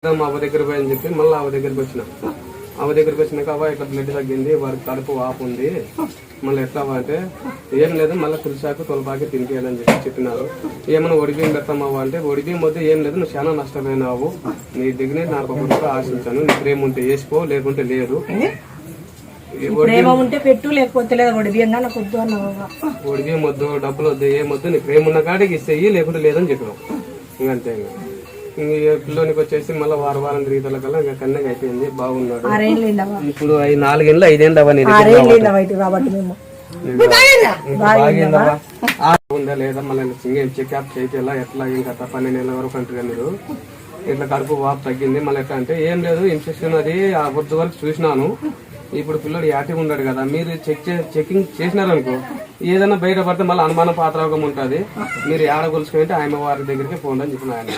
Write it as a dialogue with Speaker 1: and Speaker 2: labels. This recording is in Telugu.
Speaker 1: మా అవ్వ దగ్గర పోయని చెప్పి మళ్ళీ అవ్వ దగ్గరికి వచ్చిన. అవ్వ దగ్గరికి వచ్చినాక అవ్వ ఇట్లా బ్లడ్ తగ్గింది, వారికి కడుపు వాపు ఉంది, మళ్ళీ ఎట్లా అంటే ఏం లేదు మళ్ళీ తులసాకు తొలపాకి తినిపించాలని చెప్పి చెప్పినారు. ఏమైనా ఒడిబియ్యం పెడతామవ్వ అంటే ఒడిబియ్యం వద్ద ఏం లేదు, నువ్వు చాలా నష్టమైనావు, నీ దగ్గర నాకు ఒక రూపాయి ఆశించాను, నీ ప్రేమ ఉంటే వేసుకో లేకుంటే లేదు,
Speaker 2: ఉంటే పెట్టు లేకపోతే లేదు, ఒడిబియ్యం
Speaker 1: ఒడిబియ్యం వద్దు, డబ్బులు వద్దు, ఏమొద్దు, నీ ప్రేమ ఉన్న కాడికి ఇస్తేయి లేకుంటే లేదని చెప్పినాం. ఇంకంతే పిల్లోనికి వచ్చేసి మళ్ళీ వారం తిరుగుదల కల్లా ఇంకా కన్నగా అయిపోయింది, బాగున్నాడు. ఇప్పుడు 4 ఏళ్ళు 5 ఏళ్ళు ఉందా లేదా మళ్ళీ చెకప్ చేయాలా ఎట్లా ఇంకా 12 నెలల వరకు అంటారు మీరు. ఇట్లా కడుపు వాపు తగ్గింది, మళ్ళీ ఎట్లా అంటే ఏం లేదు ఇన్ఫెక్షన్ అది ఆ పొద్దు వరకు చూసినాను, ఇప్పుడు పిల్లడు యాక్టివ్ ఉన్నాడు కదా, మీరు చెకింగ్ చేసినారనుకో ఏదైనా బయట పడితే మళ్ళీ అనుమాన పాత్రకం ఉంటుంది, మీరు ఏడ కొలుసుకుంటే ఆయన వారి దగ్గరికి పోండి అని చెప్పిన ఆయన.